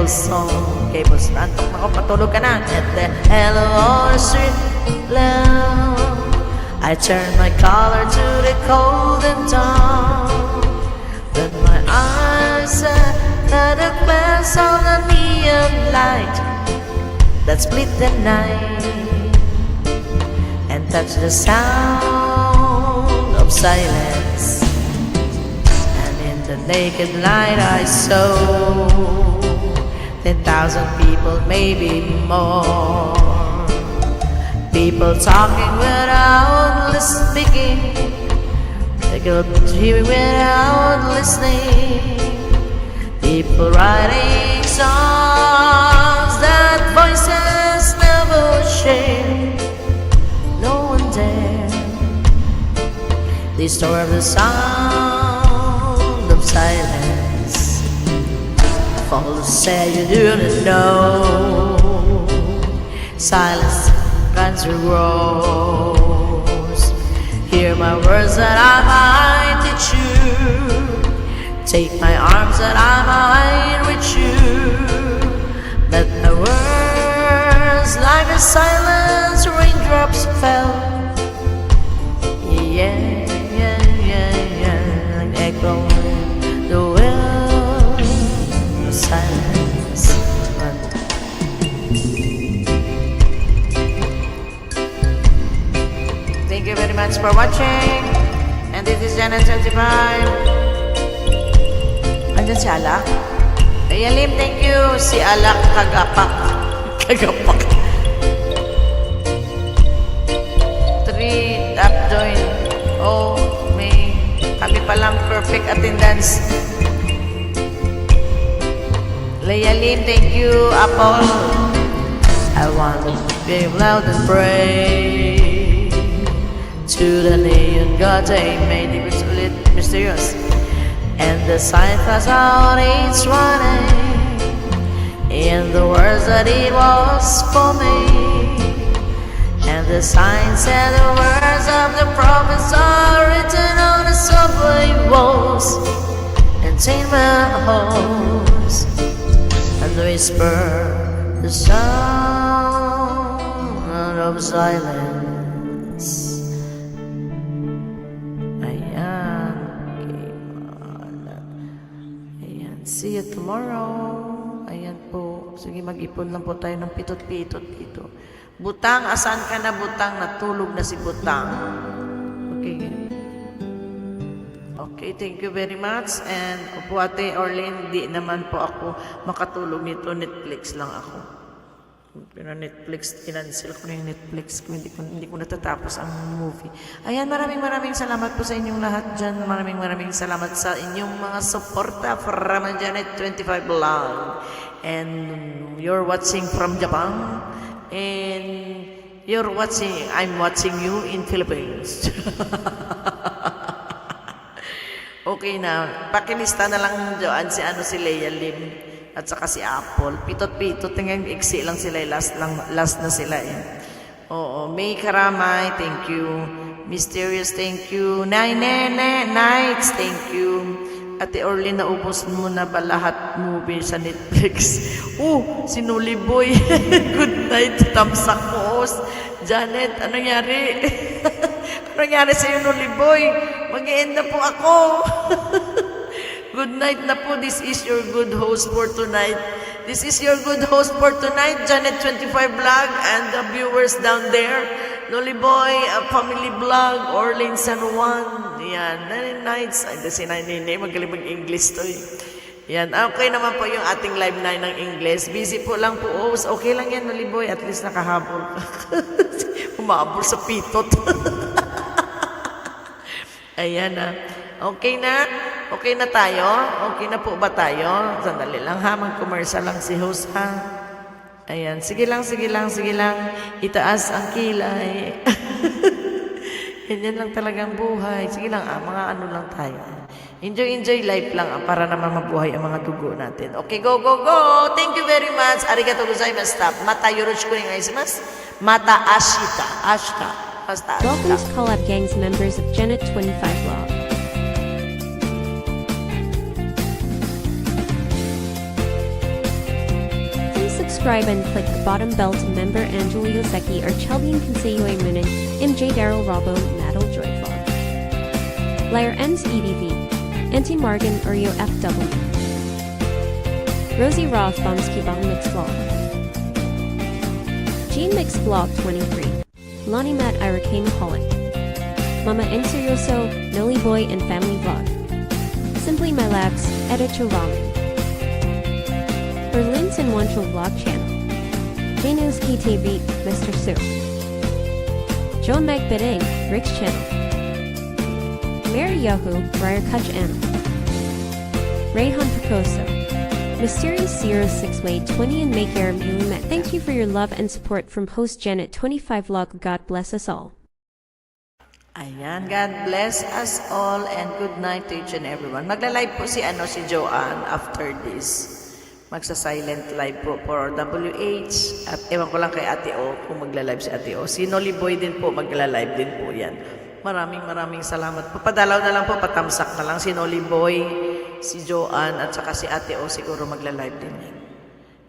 cable song. Cables, antok na ko, patulog ka na. At the hello street loud, I turn my collar to the cold and dawn. Then my eyes set at the glance of the neon light that split the night and touch the sound of silence. And in the naked light I saw 10,000 people, maybe more. People talking without speaking, they could hear without listening. People writing songs that voices never share. No one dare disturb the sound of silence. Folks say you do not know, silence runs the rose. Hear my words that I might teach you, take my arms that I might reach you. But my words like a silence raindrops fell. Yeah, yeah, yeah, yeah, like echoing the well of silence. Thank you very much for watching. And this is Janet 25. Andyan si Alak. Ayalim, thank you. Si Alak Kagapak. Kagapak. 3 tap join. Oh, may kami palang perfect attendance. Layalim, thank you. Apple. I want to be loud and pray to the neon god they made it mysterious, and the sign flashed out each one in the words that it was for me. And the sign said the words of the prophets are written on the subway walls and tenement halls, and whisper the sound of silence. See you tomorrow. Ayan po. Sige, mag-ipon lang po tayo ng pitot-pitot dito. Butang, asan ka na Butang? Natulog na si Butang. Okay. Okay, thank you very much. And po Ate Orlene, di naman po ako makatulog nito. Netflix lang ako. Pero Netflix, kinancel ko na yung Netflix ko. Hindi ko natatapos ang movie. Ayan, maraming salamat po sa inyong lahat dyan. Maraming salamat sa inyong mga suporta from Janet 25 Vlog. And you're watching from Japan. And I'm watching you in Philippines. Okay na. Pakilista na lang dyan si Leia Lim. At saka si Apple. Pitot-pitot. Tingnan, iksi lang sila. Last na sila eh. Oo. May Karamay, thank you. Mysterious, thank you. Nights, thank you. Ate Orly, naubos mo na ba lahat movie sa Netflix? Si Nuli Boy. Good night, tamsak mo. Janet, anong nangyari? Anong nangyari sa'yo, Nuli Boy? Mag-i-end na po ako. Good night na po. This is your good host for tonight. This is your good host for tonight, Janet 25 Vlog, and the viewers down there. Noli Boy, Family Vlog, Orleans San Juan. Yan, 9 nights. Ay, si Nene, magaling mag-English to eh. Yan, okay naman po yung ating live 9 ng English. Busy po lang po. Okay lang yan, Noli Boy. At least nakahabol. Humabol sa pitot. Ayan na. Okay na? Okay na tayo? Okay na po ba tayo? Sandali lang ha, mag-commercial lang si host ha. Ayan, sige lang. Itaas ang kilay. Ganyan lang talagang buhay. Sige lang mga ano lang tayo. Enjoy life lang para naman mabuhay ang mga dugo natin. Okay, go! Thank you very much. Arigatou gozaimashita. Mata yoroshiku onegaishimasu. Mata ashita. Basta ashita. Welcome to Collab Gang's members of Janet 25 Vlog. subscribe and click the bottom bell to member Angelio Zeki or Chelbian Consejo Munin, MJ Daryl Robo, Natal Joy Vlog. Liar Ends EDV, Auntie Morgan Urio FW. Rosie Roth Bombski Bong Mix Vlog. Gene Mix Vlog 23. Lonnie Matt Irene Holland. Mama Inserioso, Noli Boy and Family Vlog. Simply My Labs, Editor Ramen. Berlin's and Wancho Vlog Channel. Janos KTV, Mr. Sue. Joan Meg Bidang, Rick's Channel. Mary Yahoo, Briar Kutch M. Rayhan Picoso. Mysterious 06 Way 20 and Make Air Met. Thank you for your love and support from host Janet 25 Vlog. God bless us all. Ayan, God bless us all and good night to each and everyone. Magla-live po si Joanne after this. Magsa-silent live po for WH at ewan ko lang kay Ate O kung magla-live si Ate O. Si Noli Boy din po magla-live din po yan. Maraming salamat po. Padalaw na lang po, patamsak na lang si Noli Boy, si Joanne at saka si Ate O siguro magla-live din yan.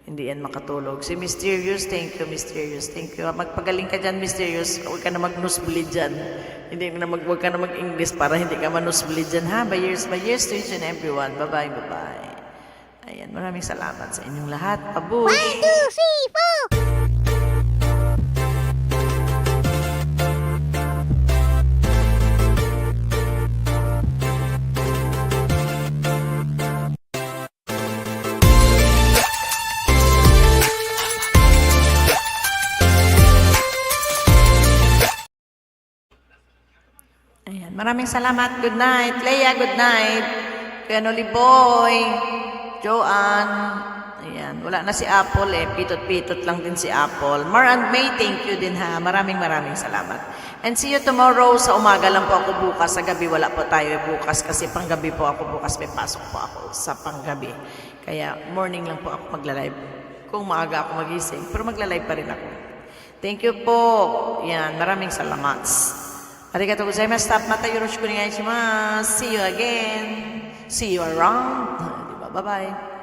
Hindi yan makatulog. Si Mysterious, thank you, Mysterious. Thank you. Magpagaling ka dyan, Mysterious. Huwag ka na mag-nosebleed dyan. Huwag ka na mag-English para hindi ka ma-nosebleed dyan, ha? By years to each and everyone. Bye-bye, bye-bye. Ayan, maraming salamat sa inyong lahat. Pabu! 1, 2, 3, 4! Ayan, maraming salamat. Good night. Leia, good night. Kuya Noli Boy, Joanne. Ayan, wala na si Apple eh. Pitot-pitot lang din si Apple. Mar and May, thank you din ha. Maraming salamat. And see you tomorrow. Sa umaga lang po ako bukas. Sa gabi wala po tayo bukas kasi panggabi po ako bukas. May pasok po ako sa panggabi. Kaya morning lang po ako magla-live. Kung maaga ako magising. Pero magla-live pa rin ako. Thank you po. Yan, maraming salamat. Arigatou gozaimasu. Mata yoroshiku onegai shimasu. See you again. See you around. Diba? Bye-bye.